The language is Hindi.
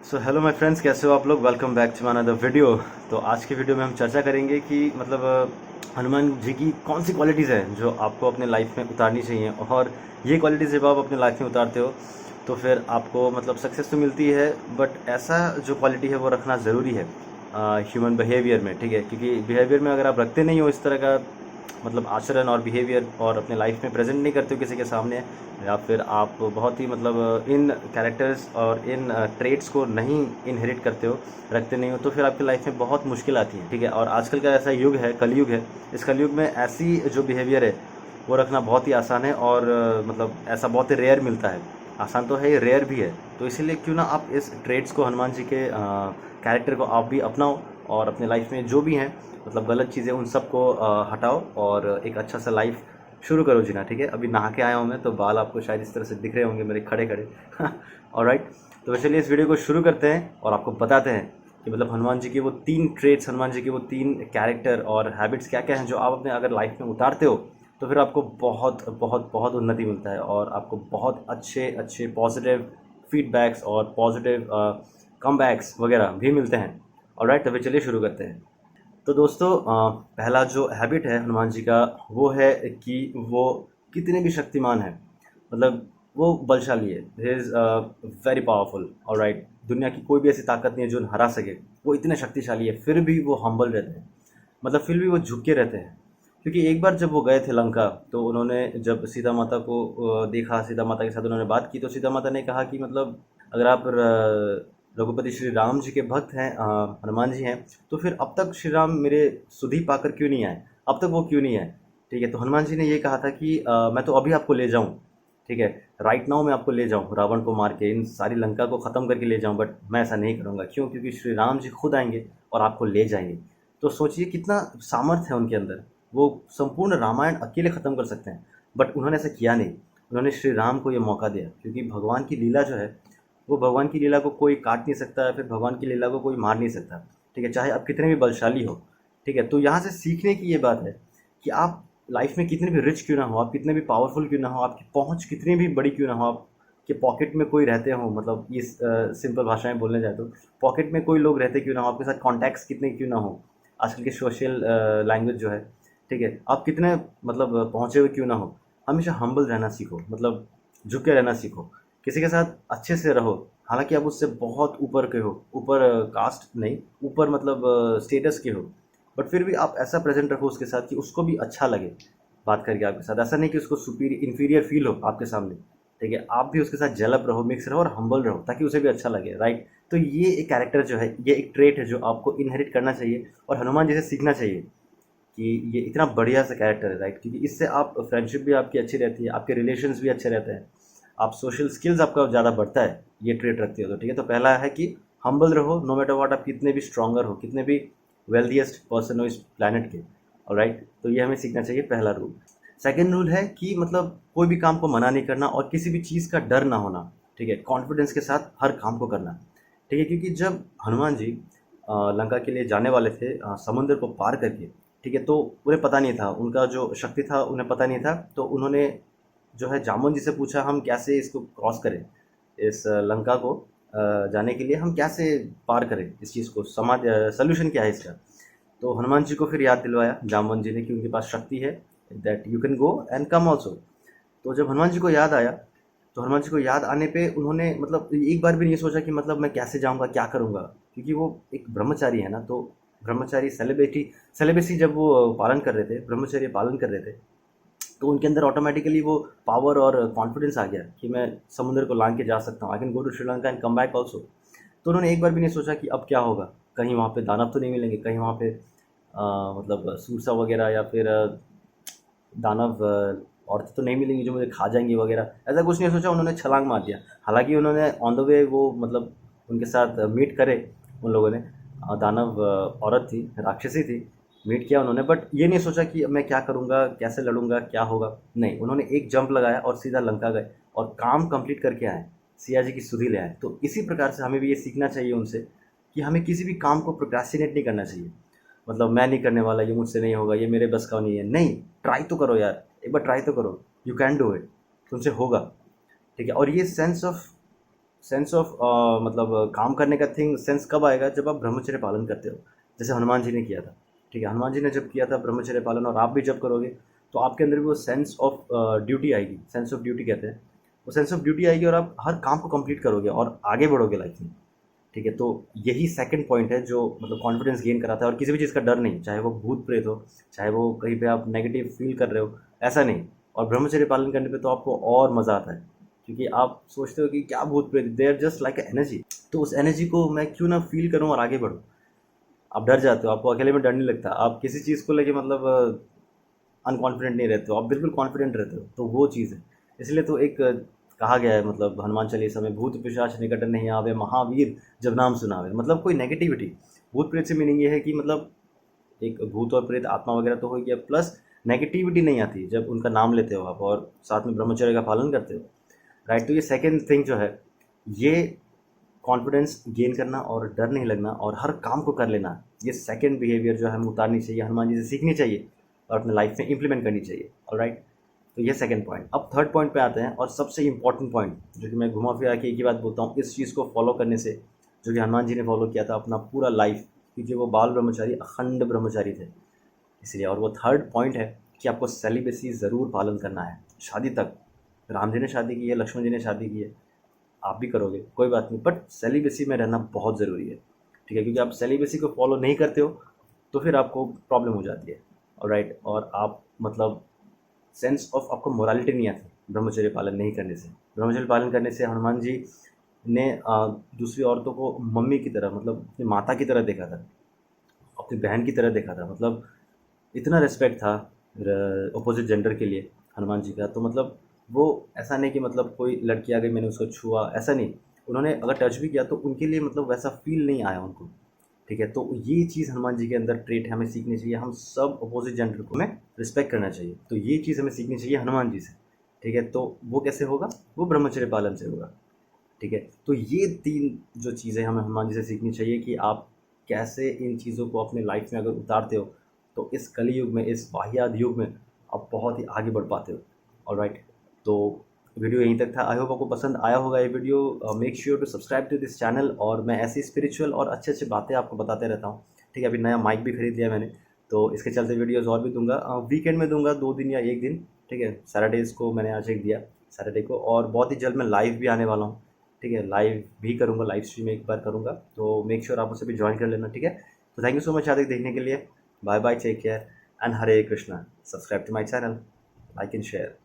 सो हेलो माय फ्रेंड्स, कैसे हो आप लोग। Welcome back to another video. तो आज की वीडियो में हम चर्चा करेंगे कि हनुमान जी की कौन सी क्वालिटीज़ हैं जो आपको अपने लाइफ में उतारनी चाहिए, और ये क्वालिटीज़ जब आप अपने लाइफ में उतारते हो तो फिर आपको सक्सेस तो मिलती है, बट ऐसा जो क्वालिटी है वो रखना ज़रूरी है ह्यूमन बिहेवियर में। ठीक है, क्योंकि बिहेवियर में अगर आप रखते नहीं हो इस तरह का आचरण और बिहेवियर, और अपने लाइफ में प्रेजेंट नहीं करते हो किसी के सामने, या फिर आप बहुत ही इन कैरेक्टर्स और इन ट्रेड्स को नहीं इनहेरिट करते हो, रखते नहीं हो, तो फिर आपकी लाइफ में बहुत मुश्किल आती है। ठीक है, और आजकल का ऐसा युग है, कलयुग है। इस कलयुग में ऐसी जो बिहेवियर है वो रखना बहुत ही आसान है, और ऐसा बहुत ही रेयर मिलता है। आसान तो है, रेयर भी है। तो इसीलिए क्यों ना आप इस ट्रेड्स को, हनुमान जी के कैरेक्टर को आप भी अपनाओ, और अपने लाइफ में जो भी हैं गलत चीज़ें उन सब को हटाओ, और एक अच्छा सा लाइफ शुरू करो जीना। ठीक है, अभी नहा के आया हूँ मैं, तो बाल आपको शायद इस तरह से दिख रहे होंगे मेरे खड़े खड़े। ऑलराइट, तो चलिए इस वीडियो को शुरू करते हैं और आपको बताते हैं कि हनुमान जी के वो 3 ट्रेट्स, हनुमान जी के वो 3 कैरेक्टर और हैबिट्स क्या क्या हैं जो आप अपने अगर लाइफ में उतारते हो तो फिर आपको बहुत बहुत बहुत उन्नति मिलता है, और आपको बहुत अच्छे अच्छे पॉजिटिव फीडबैक्स और पॉजिटिव कमबैक्स वगैरह भी मिलते हैं। ऑलराइट, तो फिर चलिए शुरू करते हैं। तो दोस्तों, पहला जो हैबिट है हनुमान जी का वो है कि वो कितने भी शक्तिमान है, वो बलशाली है। He is very powerful. Alright, दुनिया की कोई भी ऐसी ताकत नहीं है जो उन्हें हरा सके। वो इतने शक्तिशाली है, फिर भी वो हम्बल रहते हैं, फिर भी वो झुक के रहते हैं। क्योंकि एक बार जब वो गए थे लंका, तो उन्होंने जब सीता माता को देखा, सीता माता के साथ उन्होंने बात की, तो सीता माता ने कहा कि अगर आप रघुपति श्री राम जी के भक्त हैं, हनुमान जी हैं, तो फिर अब तक श्री राम मेरे सुधी पाकर क्यों नहीं आए, अब तक वो क्यों नहीं आए। ठीक है, तो हनुमान जी ने ये कहा था कि मैं तो अभी आपको ले जाऊं। ठीक है, राइट नाउ मैं आपको ले जाऊं, रावण को मार के इन सारी लंका को ख़त्म करके ले जाऊं, बट मैं ऐसा नहीं करूंगा। क्यों? क्योंकि श्री राम जी खुद आएंगे और आपको ले जाएंगे। तो सोचिए कितना सामर्थ्य है उनके अंदर, वो संपूर्ण रामायण अकेले ख़त्म कर सकते हैं, बट उन्होंने ऐसा किया नहीं। उन्होंने श्री राम को ये मौका दिया, क्योंकि भगवान की लीला जो है, वो भगवान की लीला को कोई काट नहीं सकता है, फिर भगवान की लीला को कोई मार नहीं सकता। ठीक है, चाहे आप कितने भी बलशाली हो। ठीक है, तो यहाँ से सीखने की ये बात है कि आप लाइफ में कितने भी रिच क्यों ना हो, आप कितने भी पावरफुल क्यों ना हो, आपकी पहुँच कितनी भी बड़ी क्यों ना हो, आपके पॉकेट में कोई रहते हो, ये सिंपल भाषा में बोलने जाए तो पॉकेट में कोई लोग रहते क्यों ना हो, आपके साथ कॉन्टैक्ट्स कितने क्यों ना हो, आजकल के सोशल लैंग्वेज जो है। ठीक है, आप कितने पहुँचे हुए क्यों ना हो, हमेशा हम्बल रहना सीखो, झुक के रहना सीखो। किसी के साथ अच्छे से रहो, हालांकि आप उससे बहुत ऊपर के हो, ऊपर कास्ट नहीं, ऊपर स्टेटस के हो, बट फिर भी आप ऐसा प्रेजेंट रखो उसके साथ कि उसको भी अच्छा लगे बात करके आपके साथ। ऐसा नहीं कि उसको सुपीरियर इन्फीरियर फील हो आपके सामने। ठीक है, आप भी उसके साथ जेलप रहो, मिक्स रहो और हम्बल रहो, ताकि उसे भी अच्छा लगे। राइट, तो ये एक कैरेक्टर जो है, ये एक ट्रेट है जो आपको इनहेरिट करना चाहिए और हनुमान जी से सीखना चाहिए कि ये इतना बढ़िया सा कैरेक्टर है। राइट, क्योंकि इससे आप फ्रेंडशिप भी आपकी अच्छी रहती है, आपके रिलेशंस भी अच्छे रहते हैं, आप सोशल स्किल्स आपका ज़्यादा बढ़ता है, ये ट्रेट रखते हो तो। ठीक है, तो पहला है कि हम्बल रहो, नो मैटर व्हाट, आप कितने भी स्ट्रॉन्गर हो, कितने भी वेल्दीएस्ट पर्सन हो इस प्लानट के। ऑलराइट, तो ये हमें सीखना चाहिए, पहला रूल। सेकेंड रूल है कि कोई भी काम को मना नहीं करना और किसी भी चीज़ का डर ना होना। ठीक है, कॉन्फिडेंस के साथ हर काम को करना। ठीक है, क्योंकि जब हनुमान जी लंका के लिए जाने वाले थे समुद्र को पार करके, ठीक है, तो उन्हें पता नहीं था, उनका जो शक्ति था उन्हें पता नहीं था, तो उन्होंने जो है जामुन जी से पूछा, हम कैसे इसको क्रॉस करें, इस लंका को जाने के लिए हम कैसे पार करें इस चीज़ को, समाज सोल्यूशन क्या है इसका। तो हनुमान जी को फिर याद दिलवाया जामुन जी ने कि उनके पास शक्ति है, that you can go and come also. तो जब हनुमान जी को याद आया, तो हनुमान जी को याद आने पे उन्होंने एक बार भी नहीं सोचा कि मैं कैसे जाऊंगा, क्या करूंगा, क्योंकि वो एक ब्रह्मचारी है ना। तो ब्रह्मचारी सेलिब्रेसी जब वो पालन कर रहे थे, ब्रह्मचर्य पालन कर रहे थे, तो उनके अंदर ऑटोमेटिकली वो पावर और कॉन्फिडेंस आ गया कि मैं समुद्र को लांग के जा सकता हूँ, I can go to Sri Lanka and come back also. तो उन्होंने एक बार भी नहीं सोचा कि अब क्या होगा, कहीं वहाँ पे दानव तो नहीं मिलेंगे, कहीं वहाँ पे सूरसा वगैरह या फिर दानव औरतें तो नहीं मिलेंगी जो मुझे खा जाएंगी वगैरह, ऐसा कुछ नहीं सोचा। उन्होंने छलांग मार दिया। हालांकि उन्होंने ऑन द वे वो उनके साथ मीट करे, उन लोगों ने दानव औरत थी, राक्षसी थी, मीट किया उन्होंने, बट ये नहीं सोचा कि मैं क्या करूँगा, कैसे लड़ूंगा, क्या होगा। नहीं, उन्होंने एक जंप लगाया और सीधा लंका गए और काम कंप्लीट करके आए, सिया जी की सुधि ले आए। तो इसी प्रकार से हमें भी ये सीखना चाहिए उनसे कि हमें किसी भी काम को प्रोक्रेस्टिनेट नहीं करना चाहिए। मैं नहीं करने वाला, ये मुझसे नहीं होगा, ये मेरे बस का नहीं है। नहीं, ट्राई तो करो यार, एक बार ट्राई तो करो, यू कैन डू इट, तुमसे होगा। ठीक है, और ये सेंस ऑफ सेंस ऑफ मतलब काम करने का थिंग सेंस कब आएगा, जब आप ब्रह्मचर्य पालन करते हो, जैसे हनुमान जी ने किया था। ठीक है, हनुमान जी ने जब किया था ब्रह्मचर्य पालन, और आप भी जब करोगे तो आपके अंदर भी वो सेंस ऑफ ड्यूटी आएगी। सेंस ऑफ ड्यूटी कहते हैं, वो सेंस ऑफ ड्यूटी आएगी और आप हर काम को कंप्लीट करोगे और आगे बढ़ोगे लाइफ में। ठीक है, तो यही सेकंड पॉइंट है जो मतलब कॉन्फिडेंस गेन कराता है, और किसी भी चीज़ का डर नहीं, चाहे वो भूत प्रेत हो, चाहे वो कहीं पे आप नेगेटिव फील कर रहे हो, ऐसा नहीं। और ब्रह्मचर्य पालन करने पे तो आपको और मज़ा आता है, क्योंकि आप सोचते हो कि क्या भूत प्रेत, they are just like energy, तो उस एनर्जी को मैं क्यों ना फील करूँ और आगे बढ़ूँ। आप डर जाते हो, आपको अकेले में डर नहीं लगता, आप किसी चीज़ को लेके मतलब अनकॉन्फिडेंट नहीं रहते हो, आप बिल्कुल कॉन्फिडेंट रहते हो, तो वो चीज़ है। इसलिए तो एक कहा गया है मतलब हनुमान चालीसा में, भूत पिशाच निकट नहीं आवे, महावीर जब नाम सुनावे। मतलब कोई नेगेटिविटी, भूत प्रेत से मीनिंग ये है कि मतलब एक भूत और प्रेत आत्मा वगैरह तो हो गया, प्लस नेगेटिविटी नहीं आती जब उनका नाम लेते हो आप और साथ में ब्रह्मचर्य का पालन करते हो। राइट, तो ये सेकेंड थिंग जो है, ये कॉन्फिडेंस गेन करना और डर नहीं लगना और हर काम को कर लेना, ये सेकंड बिहेवियर जो है हमें उतारनी चाहिए, हनुमान जी से सीखनी चाहिए और अपने लाइफ में इंप्लीमेंट करनी चाहिए। ऑलराइट, तो ये सेकंड पॉइंट। अब थर्ड पॉइंट पे आते हैं, और सबसे इंपॉर्टेंट पॉइंट जो कि मैं घुमा फिरा के एक ही बात बोलता हूँ, इस चीज़ को फॉलो करने से, जो कि हनुमान जी ने फॉलो किया था अपना पूरा लाइफ, क्योंकि वो बाल ब्रह्मचारी अखंड ब्रह्मचारी थे इसलिए। और वो थर्ड पॉइंट है कि आपको सेलिबेसी ज़रूर पालन करना है शादी तक। राम जी ने शादी की है, लक्ष्मण जी ने शादी की है, आप भी करोगे कोई बात नहीं, बट सेलिबेसी में रहना बहुत ज़रूरी है। ठीक है, क्योंकि आप सेलिबेसी को फॉलो नहीं करते हो तो फिर आपको प्रॉब्लम हो जाती है। ऑलराइट, और आप मतलब सेंस ऑफ आपको मोरालिटी नहीं आती ब्रह्मचर्य पालन नहीं करने से। ब्रह्मचर्य पालन करने से हनुमान जी ने दूसरी औरतों को मम्मी की तरह, मतलब अपनी माता की तरह देखा था, अपनी बहन की तरह देखा था। मतलब इतना रिस्पेक्ट था अपोजिट जेंडर के लिए हनुमान जी का। तो मतलब वो ऐसा नहीं कि मतलब कोई लड़की आ गई मैंने उसको छुआ, ऐसा नहीं। उन्होंने अगर टच भी किया तो उनके लिए मतलब वैसा फील नहीं आया उनको। ठीक है, तो ये चीज़ हनुमान जी के अंदर ट्रेट है, हमें सीखनी चाहिए। हम सब अपोजिट जेंडर को हमें रिस्पेक्ट करना चाहिए, तो ये चीज़ हमें सीखनी चाहिए हनुमान जी से। ठीक है, तो वो कैसे होगा, वो ब्रह्मचर्य पालन से होगा। ठीक है, तो ये तीन जो चीज़ें हमें हनुमान जी से सीखनी चाहिए कि आप कैसे इन चीज़ों को अपने लाइफ में अगर उतारते हो तो इस कलयुग में, इस वाहियात युग में आप बहुत ही आगे बढ़ पाते हो। ऑलराइट, तो वीडियो यहीं तक था। आई होप आपको पसंद आया होगा ये video. Make sure to subscribe to this channel, और मैं ऐसी स्पिरिचुअल और अच्छे अच्छे बातें आपको बताते रहता हूँ। ठीक है, अभी नया माइक भी खरीद लिया मैंने, तो इसके चलते वीडियोज़ और भी दूंगा। वीकेंड में दूंगा 2 दिन या 1 दिन। ठीक है, सैटरडेज़ को मैंने आज एक दिया, सैटरडे को, और बहुत ही जल्द मैं लाइव भी आने वाला हूँ। ठीक है, लाइव भी करूँगा, लाइव स्ट्रीम एक बार करूँगा, तो मेक श्योर आप उसे भी ज्वाइन कर लेना। ठीक है, तो थैंक यू सो मच आदिक देखने के लिए। Bye bye, take care and Hare Krishna. Subscribe to my channel, like and share.